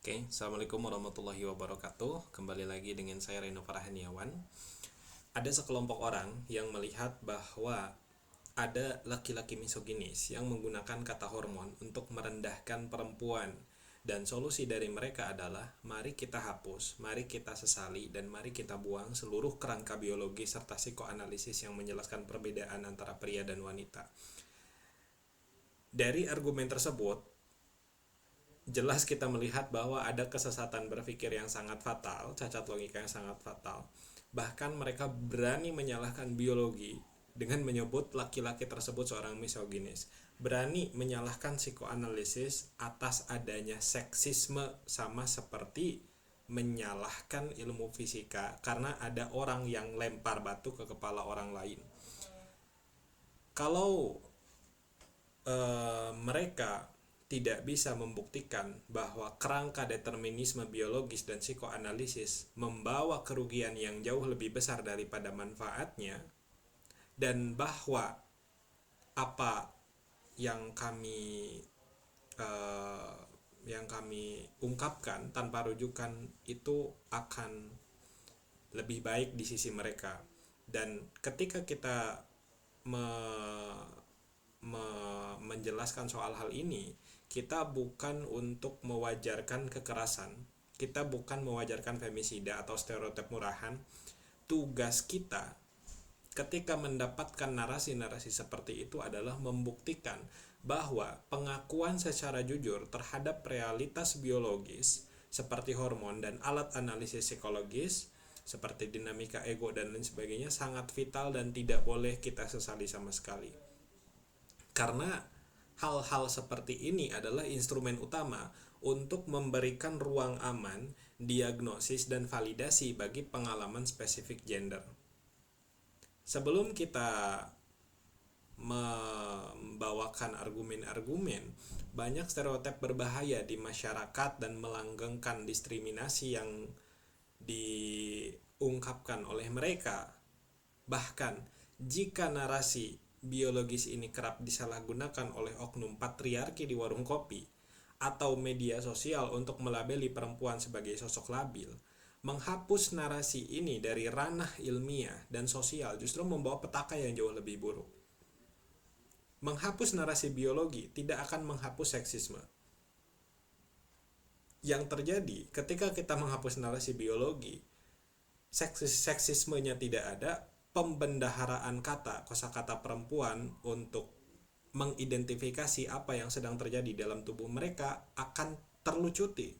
Oke, Assalamualaikum warahmatullahi wabarakatuh. Kembali lagi dengan saya Reno Farahaniawan. Ada sekelompok orang yang melihat bahwa ada laki-laki misoginis yang menggunakan kata hormon untuk merendahkan perempuan. Dan solusi dari mereka adalah mari kita hapus, mari kita sesali, dan mari kita buang seluruh kerangka biologi serta psikoanalisis yang menjelaskan perbedaan antara pria dan wanita. Dari argumen tersebut, jelas kita melihat bahwa ada kesesatan berpikir yang sangat fatal, cacat logika yang sangat fatal. Bahkan mereka berani menyalahkan biologi dengan menyebut laki-laki tersebut seorang misoginis. Berani menyalahkan psikoanalisis atas adanya seksisme, sama seperti menyalahkan ilmu fisika karena ada orang yang lempar batu ke kepala orang lain. Kalau mereka tidak bisa membuktikan bahwa kerangka determinisme biologis dan psikoanalisis membawa kerugian yang jauh lebih besar daripada manfaatnya, dan bahwa apa yang kami eh, yang kami ungkapkan tanpa rujukan itu akan lebih baik di sisi mereka. Dan ketika kita me- menjelaskan soal hal ini, kita bukan untuk mewajarkan kekerasan, kita bukan mewajarkan femisida atau stereotip murahan. Tugas kita ketika mendapatkan narasi-narasi seperti itu adalah membuktikan bahwa pengakuan secara jujur terhadap realitas biologis seperti hormon dan alat analisis psikologis seperti dinamika ego dan lain sebagainya sangat vital dan tidak boleh kita sesali sama sekali. Karena hal-hal seperti ini adalah instrumen utama untuk memberikan ruang aman, diagnosis, dan validasi bagi pengalaman spesifik gender. Sebelum kita membawakan argumen-argumen, banyak stereotip berbahaya di masyarakat dan melanggengkan diskriminasi yang diungkapkan oleh mereka. Bahkan jika narasi biologis ini kerap disalahgunakan oleh oknum patriarki di warung kopi atau media sosial untuk melabeli perempuan sebagai sosok labil, menghapus narasi ini dari ranah ilmiah dan sosial justru membawa petaka yang jauh lebih buruk. Menghapus narasi biologi tidak akan menghapus seksisme. Yang terjadi ketika kita menghapus narasi biologi, seksismenya tidak ada, pembendaharaan kata, kosakata perempuan untuk mengidentifikasi apa yang sedang terjadi dalam tubuh mereka akan terlucuti.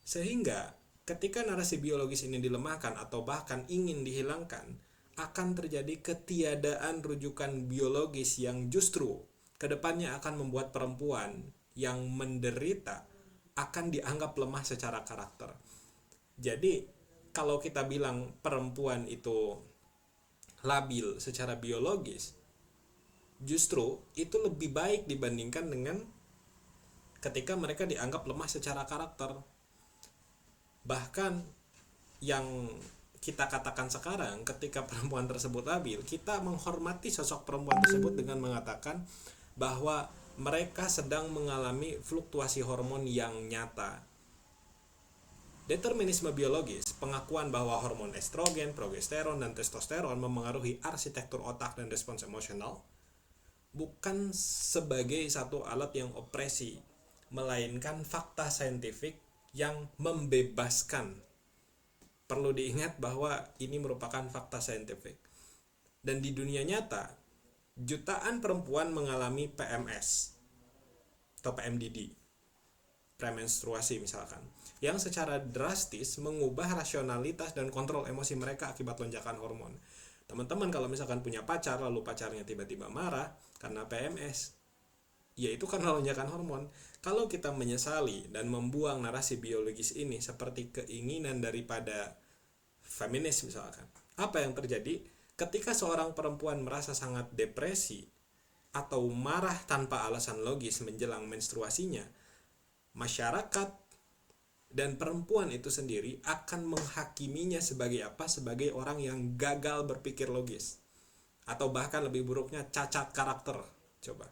Sehingga ketika narasi biologis ini dilemahkan atau bahkan ingin dihilangkan, akan terjadi ketiadaan rujukan biologis yang justru kedepannya akan membuat perempuan yang menderita akan dianggap lemah secara karakter. Jadi kalau kita bilang perempuan itu labil secara biologis, justru itu lebih baik dibandingkan dengan ketika mereka dianggap lemah secara karakter. Bahkan yang kita katakan sekarang, ketika perempuan tersebut labil, kita menghormati sosok perempuan tersebut dengan mengatakan bahwa mereka sedang mengalami fluktuasi hormon yang nyata. Determinisme biologis, pengakuan bahwa hormon estrogen, progesteron, dan testosteron memengaruhi arsitektur otak dan respons emosional, bukan sebagai satu alat yang opresi, melainkan fakta saintifik yang membebaskan. Perlu diingat bahwa ini merupakan fakta saintifik. Dan di dunia nyata, jutaan perempuan mengalami PMS atau PMDD, premenstruasi misalkan, yang secara drastis mengubah rasionalitas dan kontrol emosi mereka akibat lonjakan hormon. Teman-teman kalau misalkan punya pacar lalu pacarnya tiba-tiba marah karena PMS, yaitu karena lonjakan hormon. Kalau kita menyesali dan membuang narasi biologis ini seperti keinginan daripada feminis misalkan, apa yang terjadi ketika seorang perempuan merasa sangat depresi atau marah tanpa alasan logis menjelang menstruasinya? Masyarakat dan perempuan itu sendiri akan menghakiminya sebagai apa? Sebagai orang yang gagal berpikir logis, atau bahkan lebih buruknya cacat karakter. Coba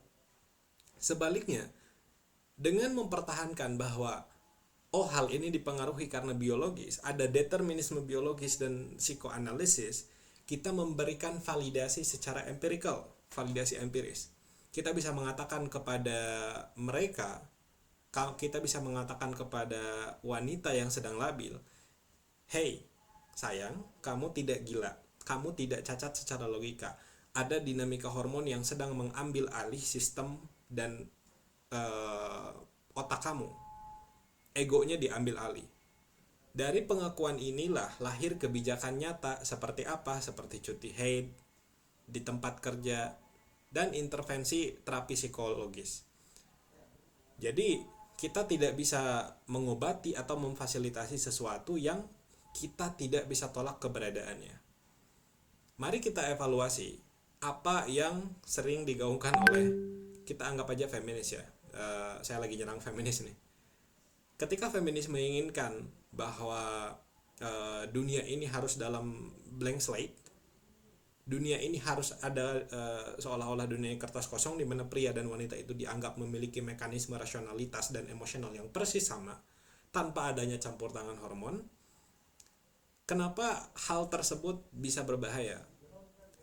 sebaliknya, dengan mempertahankan bahwa oh hal ini dipengaruhi karena biologis, ada determinisme biologis dan psikoanalisis, kita memberikan validasi secara empirikal, validasi empiris. Kita bisa mengatakan kepada mereka, kita bisa mengatakan kepada wanita yang sedang labil, hey sayang, kamu tidak gila, kamu tidak cacat secara logika, ada dinamika hormon yang sedang mengambil alih sistem dan otak kamu, egonya diambil alih. Dari pengakuan inilah lahir kebijakan nyata seperti apa, seperti cuti haid di tempat kerja dan intervensi terapi psikologis. Jadi kita tidak bisa mengobati atau memfasilitasi sesuatu yang kita tidak bisa tolak keberadaannya. Mari kita evaluasi apa yang sering digaungkan oleh, kita anggap aja feminis ya. Saya lagi nyerang feminis nih. Ketika feminis menginginkan bahwa dunia ini harus dalam blank slate, dunia ini harus ada seolah-olah dunia kertas kosong di mana pria dan wanita itu dianggap memiliki mekanisme rasionalitas dan emosional yang persis sama tanpa adanya campur tangan hormon. Kenapa hal tersebut bisa berbahaya?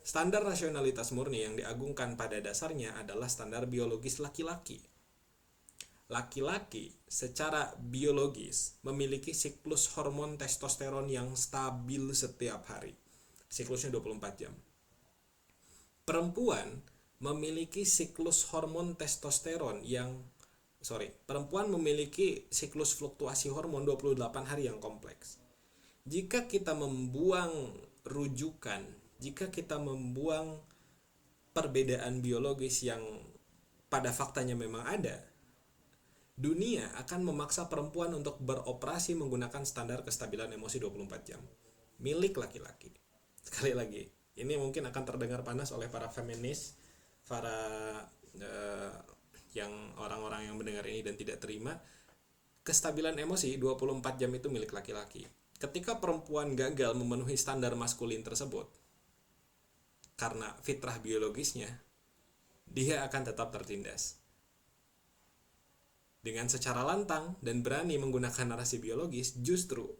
Standar rasionalitas murni yang diagungkan pada dasarnya adalah standar biologis laki-laki. Laki-laki secara biologis memiliki siklus hormon testosteron yang stabil setiap hari. Siklusnya 24 jam. Perempuan memiliki siklus hormon testosteron perempuan memiliki siklus fluktuasi hormon 28 hari yang kompleks. Jika kita membuang rujukan, jika kita membuang perbedaan biologis yang pada faktanya memang ada, dunia akan memaksa perempuan untuk beroperasi menggunakan standar kestabilan emosi 24 jam milik laki-laki. Sekali lagi, ini mungkin akan terdengar panas oleh para feminis, para yang orang-orang yang mendengar ini dan tidak terima. Kestabilan emosi 24 jam itu milik laki-laki. Ketika perempuan gagal memenuhi standar maskulin tersebut karena fitrah biologisnya, dia akan tetap tertindas. Dengan secara lantang dan berani menggunakan narasi biologis, justru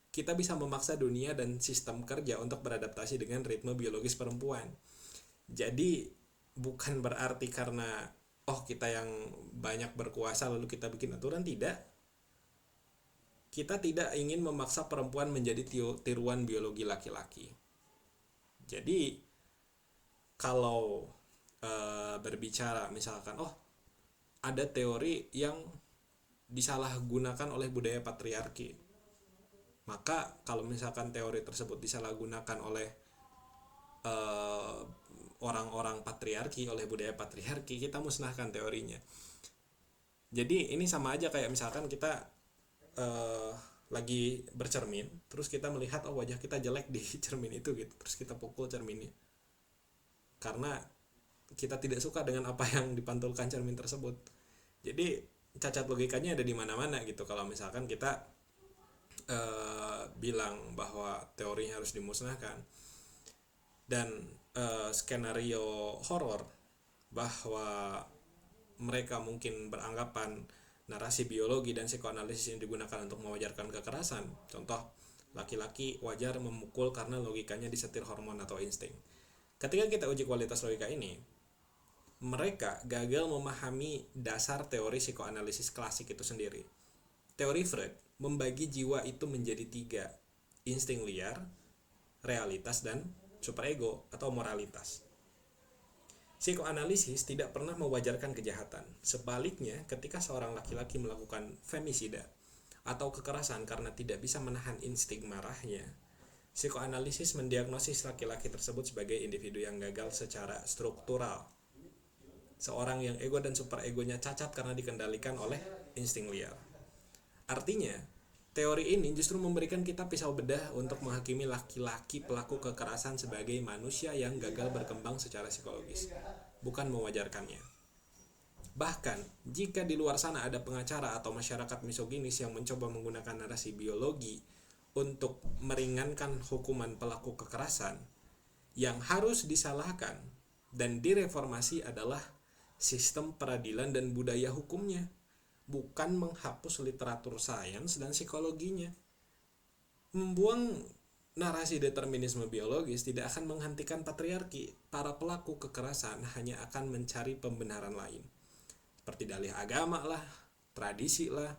kita bisa memaksa dunia dan sistem kerja untuk beradaptasi dengan ritme biologis perempuan. Jadi bukan berarti karena kita yang banyak berkuasa lalu kita bikin aturan, tidak. Kita tidak ingin memaksa perempuan menjadi tiruan biologi laki-laki. Jadi kalau berbicara misalkan ada teori yang disalahgunakan oleh budaya patriarki, maka kalau misalkan teori tersebut disalahgunakan oleh orang-orang patriarki, oleh budaya patriarki, kita musnahkan teorinya. Jadi ini sama aja kayak misalkan kita lagi bercermin, terus kita melihat wajah kita jelek di cermin itu gitu, terus kita pukul cerminnya karena kita tidak suka dengan apa yang dipantulkan cermin tersebut. Jadi cacat logikanya ada di mana-mana gitu. Kalau misalkan kita bilang bahwa teorinya harus dimusnahkan, dan skenario horor bahwa mereka mungkin beranggapan narasi biologi dan psikoanalisis yang digunakan untuk mewajarkan kekerasan. Contoh, laki-laki wajar memukul karena logikanya disetir hormon atau insting. Ketika kita uji kualitas logika ini, mereka gagal memahami dasar teori psikoanalisis klasik itu sendiri. Teori Freud membagi jiwa itu menjadi 3, insting liar, realitas, dan superego atau moralitas. Psikoanalisis tidak pernah mewajarkan kejahatan. Sebaliknya, ketika seorang laki-laki melakukan femisida atau kekerasan karena tidak bisa menahan insting marahnya, psikoanalisis mendiagnosis laki-laki tersebut sebagai individu yang gagal secara struktural. Seorang yang ego dan superegonya cacat karena dikendalikan oleh insting liar. Artinya, teori ini justru memberikan kita pisau bedah untuk menghakimi laki-laki pelaku kekerasan sebagai manusia yang gagal berkembang secara psikologis, bukan mewajarkannya. Bahkan, jika di luar sana ada pengacara atau masyarakat misoginis yang mencoba menggunakan narasi biologi untuk meringankan hukuman pelaku kekerasan, yang harus disalahkan dan direformasi adalah sistem peradilan dan budaya hukumnya, bukan menghapus literatur sains dan psikologinya. Membuang narasi determinisme biologis tidak akan menghentikan patriarki. Para pelaku kekerasan hanya akan mencari pembenaran lain, seperti dalih agama lah, tradisi lah,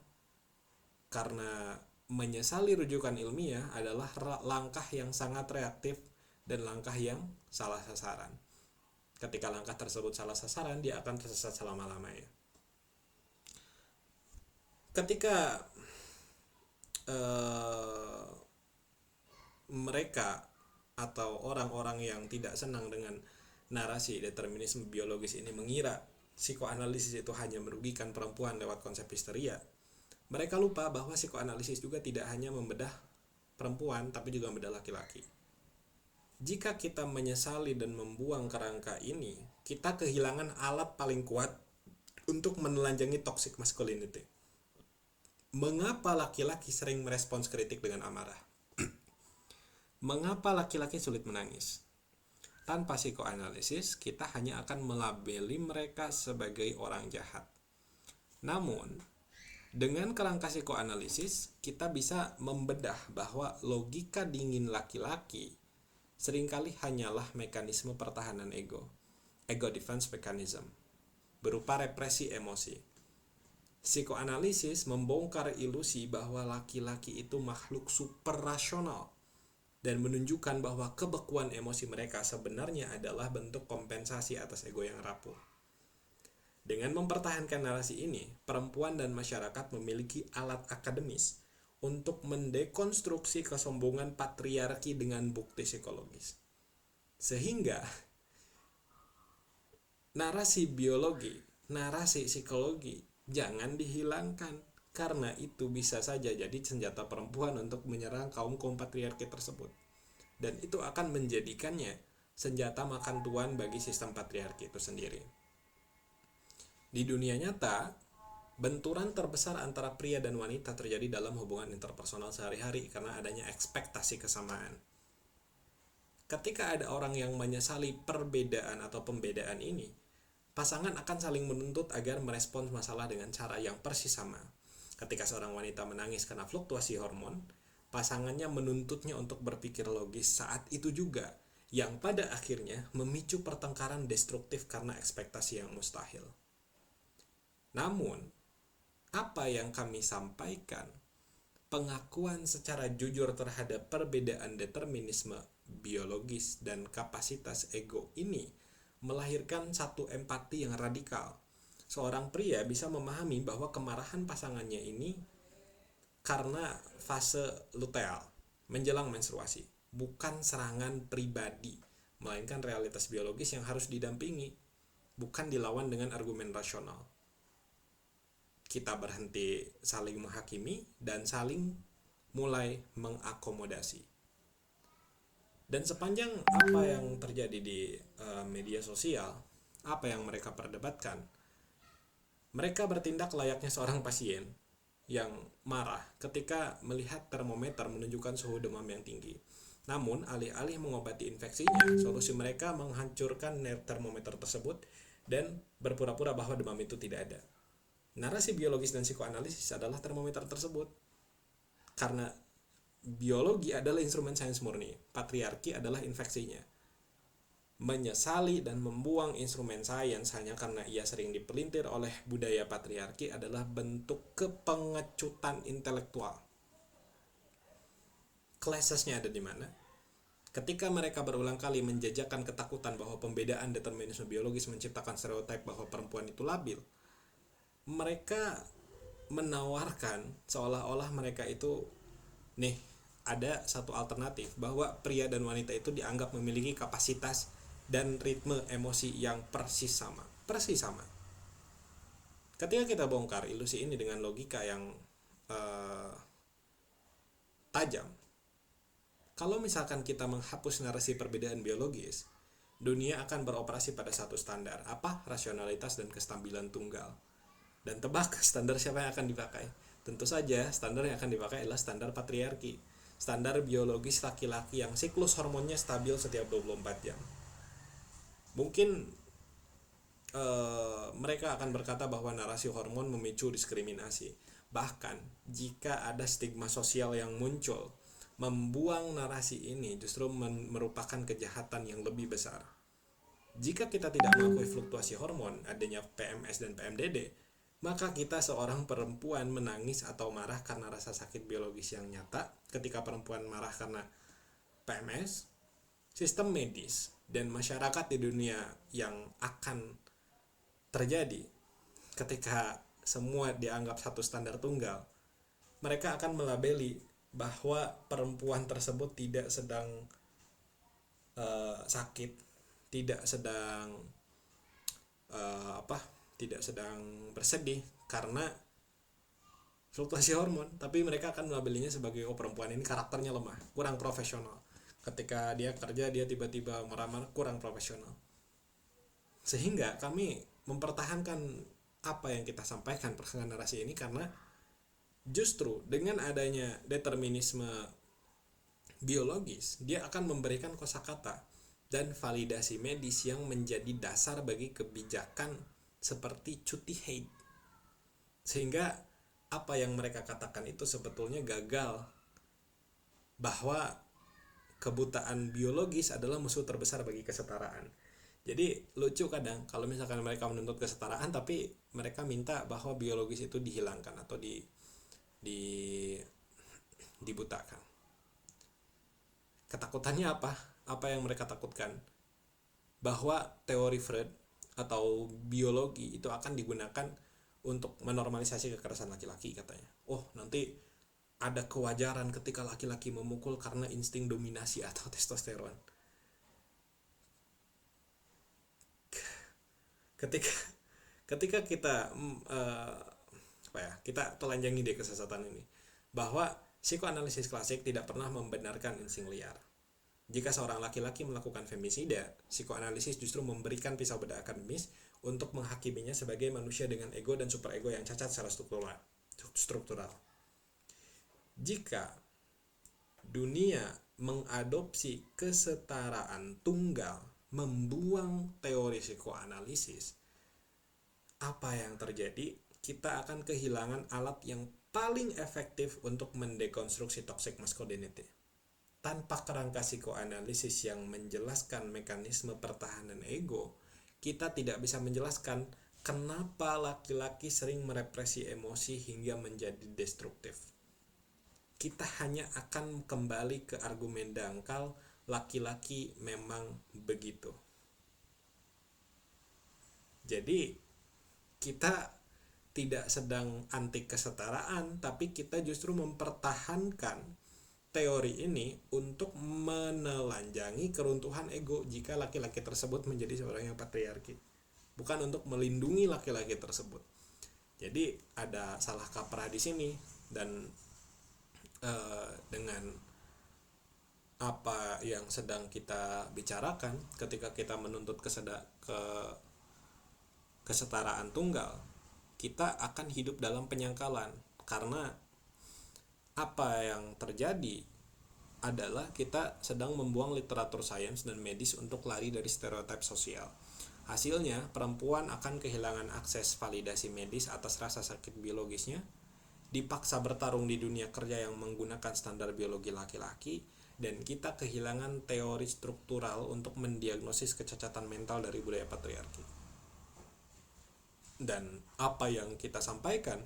karena menyesali rujukan ilmiah adalah langkah yang sangat reaktif dan langkah yang salah sasaran. Ketika langkah tersebut salah sasaran, dia akan tersesat selama-lamanya. Ketika mereka atau orang-orang yang tidak senang dengan narasi determinisme biologis ini mengira psikoanalisis itu hanya merugikan perempuan lewat konsep histeria, mereka lupa bahwa psikoanalisis juga tidak hanya membedah perempuan tapi juga membedah laki-laki. Jika kita menyesali dan membuang kerangka ini, kita kehilangan alat paling kuat untuk menelanjangi toxic masculinity. Mengapa laki-laki sering merespons kritik dengan amarah? Mengapa laki-laki sulit menangis? Tanpa psikoanalisis, kita hanya akan melabeli mereka sebagai orang jahat. Namun, dengan kerangka psikoanalisis, kita bisa membedah bahwa logika dingin laki-laki seringkali hanyalah mekanisme pertahanan ego defense mechanism, berupa represi emosi. Psikoanalisis membongkar ilusi bahwa laki-laki itu makhluk super rasional dan menunjukkan bahwa kebekuan emosi mereka sebenarnya adalah bentuk kompensasi atas ego yang rapuh. Dengan mempertahankan narasi ini, perempuan dan masyarakat memiliki alat akademis untuk mendekonstruksi kesombongan patriarki dengan bukti psikologis. Sehingga narasi biologi, narasi psikologi jangan dihilangkan, karena itu bisa saja jadi senjata perempuan untuk menyerang kaum patriarki tersebut. Dan itu akan menjadikannya senjata makan tuan bagi sistem patriarki itu sendiri. Di dunia nyata, benturan terbesar antara pria dan wanita terjadi dalam hubungan interpersonal sehari-hari karena adanya ekspektasi kesamaan. Ketika ada orang yang menyesali perbedaan atau pembedaan ini, pasangan akan saling menuntut agar merespons masalah dengan cara yang persis sama. Ketika seorang wanita menangis karena fluktuasi hormon, pasangannya menuntutnya untuk berpikir logis saat itu juga, yang pada akhirnya memicu pertengkaran destruktif karena ekspektasi yang mustahil. Namun, apa yang kami sampaikan, pengakuan secara jujur terhadap perbedaan determinisme biologis dan kapasitas ego ini melahirkan satu empati yang radikal. Seorang pria bisa memahami bahwa kemarahan pasangannya ini karena fase luteal, menjelang menstruasi, bukan serangan pribadi, melainkan realitas biologis yang harus didampingi, bukan dilawan dengan argumen rasional. Kita berhenti saling menghakimi dan saling mulai mengakomodasi. Dan sepanjang apa yang terjadi di media sosial, apa yang mereka perdebatkan, mereka bertindak layaknya seorang pasien yang marah ketika melihat termometer menunjukkan suhu demam yang tinggi. Namun, alih-alih mengobati infeksinya, solusi mereka menghancurkan termometer tersebut dan berpura-pura bahwa demam itu tidak ada. Narasi biologis dan psikoanalisis adalah termometer tersebut. Karena biologi adalah instrumen sains murni, patriarki adalah infeksinya. Menyesali dan membuang instrumen sains hanya karena ia sering dipelintir oleh budaya patriarki adalah bentuk kepengecutan intelektual. Clashes-nya ada di mana? Ketika mereka berulang kali menjajakan ketakutan bahwa pembedaan determinisme biologis menciptakan stereotip bahwa perempuan itu labil, mereka menawarkan seolah-olah mereka itu, nih, ada satu alternatif bahwa pria dan wanita itu dianggap memiliki kapasitas dan ritme emosi yang persis sama. Ketika kita bongkar ilusi ini dengan logika yang tajam, kalau misalkan kita menghapus narasi perbedaan biologis, dunia akan beroperasi pada satu standar, apa? Rasionalitas dan kestabilan tunggal. Dan tebak standar siapa yang akan dipakai? Tentu saja standar yang akan dipakai adalah standar patriarki, standar biologis laki-laki yang siklus hormonnya stabil setiap 24 jam. Mungkin mereka akan berkata bahwa narasi hormon memicu diskriminasi. Bahkan jika ada stigma sosial yang muncul, membuang narasi ini justru merupakan kejahatan yang lebih besar. Jika kita tidak mengakui fluktuasi hormon, adanya PMS dan PMDD, maka kita seorang perempuan menangis atau marah karena rasa sakit biologis yang nyata. Ketika perempuan marah karena PMS, sistem medis dan masyarakat di dunia yang akan terjadi ketika semua dianggap satu standar tunggal, mereka akan melabeli bahwa perempuan tersebut tidak sedang sakit, tidak sedang tidak sedang bersedih karena fluktuasi hormon, tapi mereka akan melabelinya sebagai perempuan ini karakternya lemah, kurang profesional. Ketika dia kerja dia tiba-tiba marah-marah, kurang profesional. Sehingga kami mempertahankan apa yang kita sampaikan perkembangan narasi ini karena justru dengan adanya determinisme biologis, dia akan memberikan kosakata dan validasi medis yang menjadi dasar bagi kebijakan seperti cuti haid. Sehingga apa yang mereka katakan itu sebetulnya gagal, bahwa kebutaan biologis adalah musuh terbesar bagi kesetaraan. Jadi lucu kadang kalau misalkan mereka menuntut kesetaraan tapi mereka minta bahwa biologis itu dihilangkan atau dibutakan. Ketakutannya apa? Apa yang mereka takutkan? Bahwa teori Freud atau biologi itu akan digunakan untuk menormalisasi kekerasan laki-laki katanya. Oh, nanti ada kewajaran ketika laki-laki memukul karena insting dominasi atau testosteron. Ketika kita kita telanjangi deh kesesatan ini, bahwa psikoanalisis klasik tidak pernah membenarkan insting liar. Jika seorang laki-laki melakukan femisida, psikoanalisis justru memberikan pisau bedah akademis untuk menghakiminya sebagai manusia dengan ego dan superego yang cacat secara struktural. Jika dunia mengadopsi kesetaraan tunggal, membuang teori psikoanalisis, apa yang terjadi? Kita akan kehilangan alat yang paling efektif untuk mendekonstruksi toxic masculinity. Tanpa kerangka psikoanalisis yang menjelaskan mekanisme pertahanan ego, kita tidak bisa menjelaskan kenapa laki-laki sering merepresi emosi hingga menjadi destruktif. Kita hanya akan kembali ke argumen dangkal, laki-laki memang begitu. Jadi kita tidak sedang anti kesetaraan, tapi kita justru mempertahankan teori ini untuk menelanjangi keruntuhan ego jika laki-laki tersebut menjadi seorang yang patriarki, bukan untuk melindungi laki-laki tersebut. Jadi ada salah kaprah di sini, dan dengan apa yang sedang kita bicarakan ketika kita menuntut kesetaraan tunggal, kita akan hidup dalam penyangkalan, karena apa yang terjadi adalah kita sedang membuang literatur sains dan medis untuk lari dari stereotip sosial. Hasilnya, perempuan akan kehilangan akses validasi medis atas rasa sakit biologisnya, dipaksa bertarung di dunia kerja yang menggunakan standar biologi laki-laki, dan kita kehilangan teori struktural untuk mendiagnosis kecacatan mental dari budaya patriarki. Dan apa yang kita sampaikan,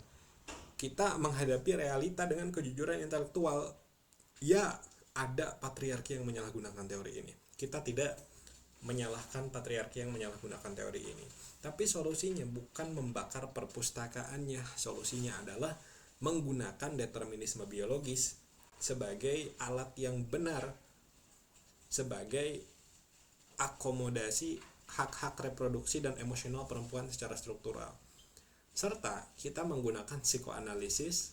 kita menghadapi realita dengan kejujuran intelektual. Ya, ada patriarki yang menyalahgunakan teori ini. Kita tidak menyalahkan patriarki yang menyalahgunakan teori ini. Tapi solusinya bukan membakar perpustakaannya. Solusinya adalah menggunakan determinisme biologis sebagai alat yang benar, sebagai akomodasi hak-hak reproduksi dan emosional perempuan secara struktural. Serta kita menggunakan psikoanalisis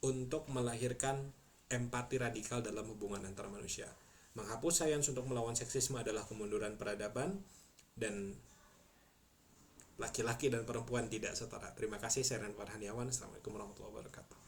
untuk melahirkan empati radikal dalam hubungan antar manusia. Menghapus sains untuk melawan seksisme adalah kemunduran peradaban, dan laki-laki dan perempuan tidak setara. Terima kasih, saya Ren Farhaniawan. Assalamualaikum warahmatullahi wabarakatuh.